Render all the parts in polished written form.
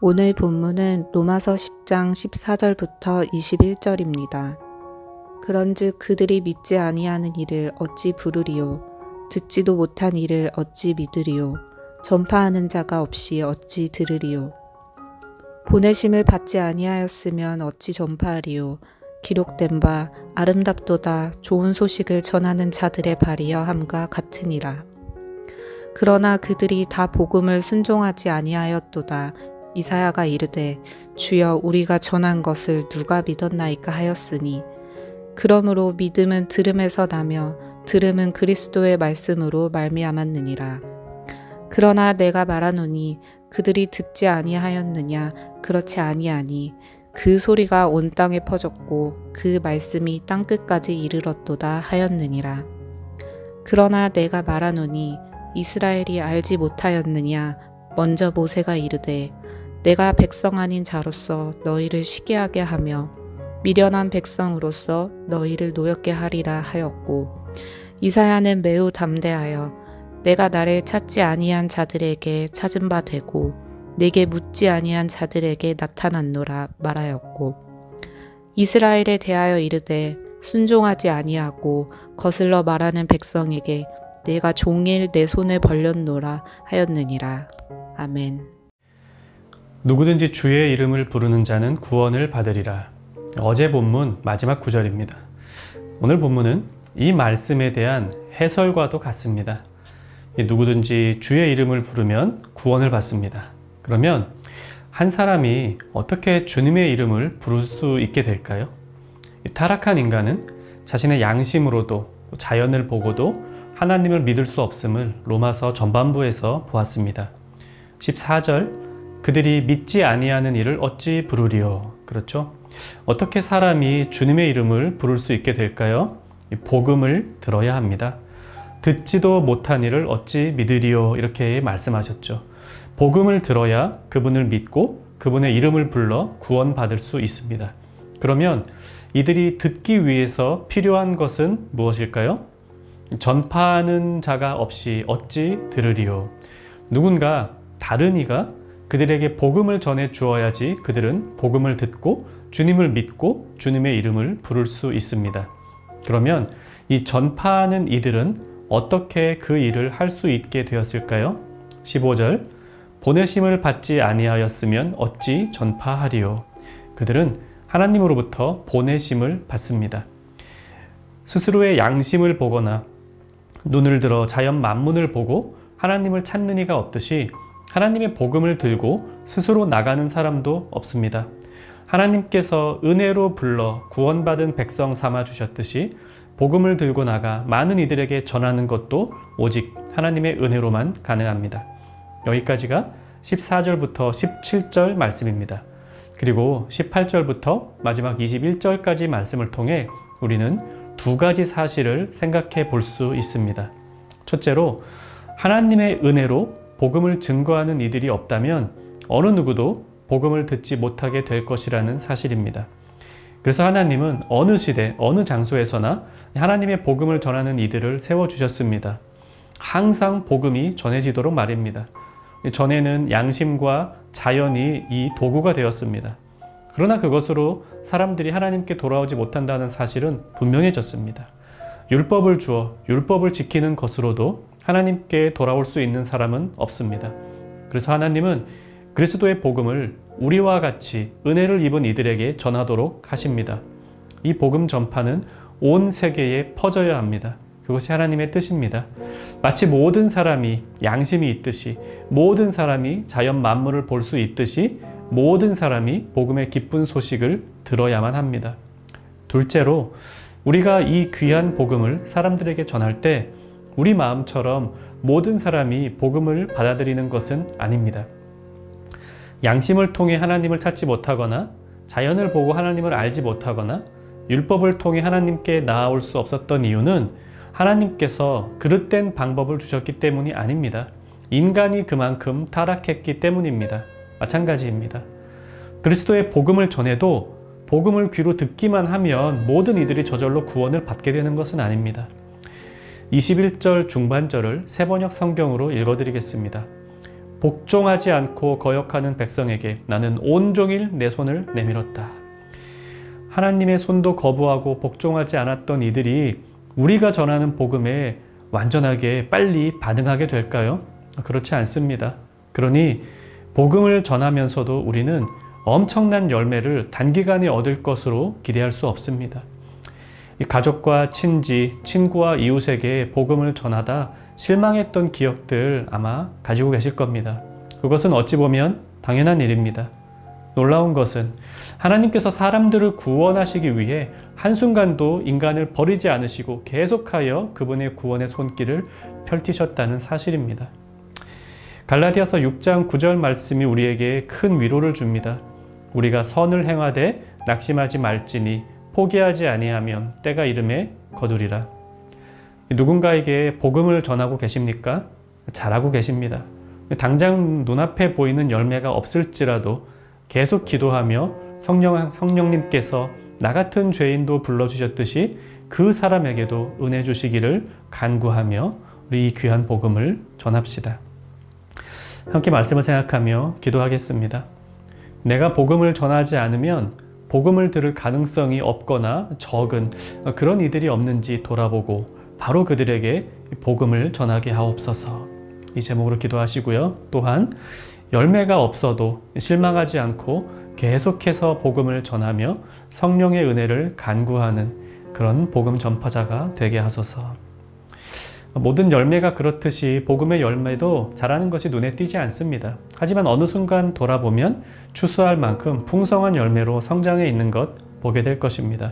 오늘 본문은 로마서 10장 14절부터 21절입니다. 그런즉 그들이 믿지 아니하는 이를 어찌 부르리요? 듣지도 못한 이를 어찌 믿으리요? 전파하는 자가 없이 어찌 들으리요? 보내심을 받지 아니하였으면 어찌 전파하리요? 기록된 바 아름답도다 좋은 소식을 전하는 자들의 발이여 함과 같으니라. 그러나 그들이 다 복음을 순종하지 아니하였도다. 이사야가 이르되 주여 우리가 전한 것을 누가 믿었나이까 하였으니 그러므로 믿음은 들음에서 나며 들음은 그리스도의 말씀으로 말미암았느니라. 그러나 내가 말하노니 그들이 듣지 아니하였느냐? 그렇지 아니하니 그 소리가 온 땅에 퍼졌고 그 말씀이 땅끝까지 이르렀도다 하였느니라. 그러나 내가 말하노니 이스라엘이 알지 못하였느냐? 먼저 모세가 이르되 내가 백성 아닌 자로서 너희를 시기하게 하며 미련한 백성으로서 너희를 노엽게 하리라 하였고, 이사야는 매우 담대하여 내가 나를 찾지 아니한 자들에게 찾은 바 되고 내게 묻지 아니한 자들에게 나타났노라 말하였고, 이스라엘에 대하여 이르되 순종하지 아니하고 거슬러 말하는 백성에게 내가 종일 내 손을 벌렸노라 하였느니라. 아멘. 누구든지 주의 이름을 부르는 자는 구원을 받으리라. 어제 본문 마지막 구절입니다. 오늘 본문은 이 말씀에 대한 해설과도 같습니다. 누구든지 주의 이름을 부르면 구원을 받습니다. 그러면 한 사람이 어떻게 주님의 이름을 부를 수 있게 될까요? 타락한 인간은 자신의 양심으로도 자연을 보고도 하나님을 믿을 수 없음을 로마서 전반부에서 보았습니다. 14절 그들이 믿지 아니하는 이를 어찌 부르리요? 그렇죠? 어떻게 사람이 주님의 이름을 부를 수 있게 될까요? 복음을 들어야 합니다. 듣지도 못한 이를 어찌 믿으리요? 이렇게 말씀하셨죠. 복음을 들어야 그분을 믿고 그분의 이름을 불러 구원받을 수 있습니다. 그러면 이들이 듣기 위해서 필요한 것은 무엇일까요? 전파하는 자가 없이 어찌 들으리요? 누군가 다른 이가 그들에게 복음을 전해 주어야지 그들은 복음을 듣고 주님을 믿고 주님의 이름을 부를 수 있습니다. 그러면 이 전파하는 이들은 어떻게 그 일을 할 수 있게 되었을까요? 15절 보내심을 받지 아니하였으면 어찌 전파하리요? 그들은 하나님으로부터 보내심을 받습니다. 스스로의 양심을 보거나 눈을 들어 자연 만문을 보고 하나님을 찾는 이가 없듯이 하나님의 복음을 들고 스스로 나가는 사람도 없습니다. 하나님께서 은혜로 불러 구원받은 백성 삼아 주셨듯이 복음을 들고 나가 많은 이들에게 전하는 것도 오직 하나님의 은혜로만 가능합니다. 여기까지가 14절부터 17절 말씀입니다. 그리고 18절부터 마지막 21절까지 말씀을 통해 우리는 두 가지 사실을 생각해 볼 수 있습니다. 첫째로 하나님의 은혜로 복음을 증거하는 이들이 없다면 어느 누구도 복음을 듣지 못하게 될 것이라는 사실입니다. 그래서 하나님은 어느 시대, 어느 장소에서나 하나님의 복음을 전하는 이들을 세워주셨습니다. 항상 복음이 전해지도록 말입니다. 전에는 양심과 자연이 이 도구가 되었습니다. 그러나 그것으로 사람들이 하나님께 돌아오지 못한다는 사실은 분명해졌습니다. 율법을 주어 율법을 지키는 것으로도 하나님께 돌아올 수 있는 사람은 없습니다. 그래서 하나님은 그리스도의 복음을 우리와 같이 은혜를 입은 이들에게 전하도록 하십니다. 이 복음 전파는 온 세계에 퍼져야 합니다. 그것이 하나님의 뜻입니다. 마치 모든 사람이 양심이 있듯이, 모든 사람이 자연 만물을 볼 수 있듯이 모든 사람이 복음의 기쁜 소식을 들어야만 합니다. 둘째로 우리가 이 귀한 복음을 사람들에게 전할 때 우리 마음처럼 모든 사람이 복음을 받아들이는 것은 아닙니다. 양심을 통해 하나님을 찾지 못하거나 자연을 보고 하나님을 알지 못하거나 율법을 통해 하나님께 나아올 수 없었던 이유는 하나님께서 그릇된 방법을 주셨기 때문이 아닙니다. 인간이 그만큼 타락했기 때문입니다. 마찬가지입니다. 그리스도의 복음을 전해도 복음을 귀로 듣기만 하면 모든 이들이 저절로 구원을 받게 되는 것은 아닙니다. 21절 중반절을 새번역 성경으로 읽어드리겠습니다. 복종하지 않고 거역하는 백성에게 나는 온종일 내 손을 내밀었다. 하나님의 손도 거부하고 복종하지 않았던 이들이 우리가 전하는 복음에 완전하게 빨리 반응하게 될까요? 그렇지 않습니다. 그러니 복음을 전하면서도 우리는 엄청난 열매를 단기간에 얻을 것으로 기대할 수 없습니다. 가족과 친지, 친구와 이웃에게 복음을 전하다 실망했던 기억들 아마 가지고 계실 겁니다. 그것은 어찌 보면 당연한 일입니다. 놀라운 것은 하나님께서 사람들을 구원하시기 위해 한순간도 인간을 버리지 않으시고 계속하여 그분의 구원의 손길을 펼치셨다는 사실입니다. 갈라디아서 6장 9절 말씀이 우리에게 큰 위로를 줍니다. 우리가 선을 행하되 낙심하지 말지니 포기하지 아니하면 때가 이름에 거두리라. 누군가에게 복음을 전하고 계십니까? 잘하고 계십니다. 당장 눈앞에 보이는 열매가 없을지라도 계속 기도하며 성령님께서 나 같은 죄인도 불러주셨듯이 그 사람에게도 은혜 주시기를 간구하며 우리 이 귀한 복음을 전합시다. 함께 말씀을 생각하며 기도하겠습니다. 내가 복음을 전하지 않으면 복음을 들을 가능성이 없거나 적은 그런 이들이 없는지 돌아보고 바로 그들에게 복음을 전하게 하옵소서. 이 제목으로 기도하시고요. 또한 열매가 없어도 실망하지 않고 계속해서 복음을 전하며 성령의 은혜를 간구하는 그런 복음 전파자가 되게 하소서. 모든 열매가 그렇듯이 복음의 열매도 자라는 것이 눈에 띄지 않습니다. 하지만 어느 순간 돌아보면 추수할 만큼 풍성한 열매로 성장해 있는 것 보게 될 것입니다.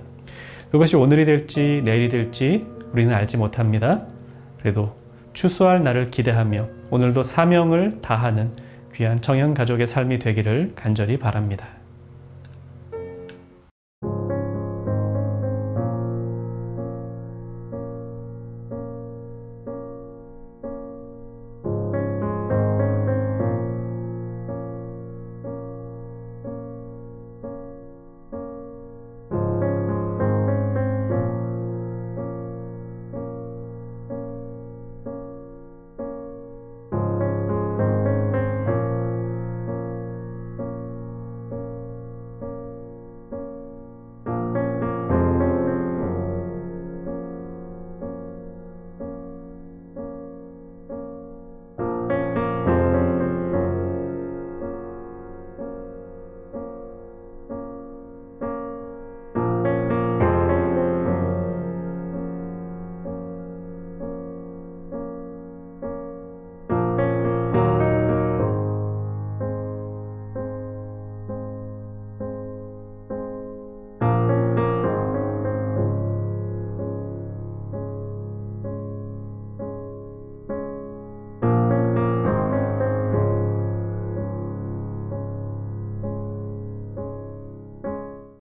그것이 오늘이 될지 내일이 될지 우리는 알지 못합니다. 그래도 추수할 날을 기대하며 오늘도 사명을 다하는 귀한 청년 가족의 삶이 되기를 간절히 바랍니다.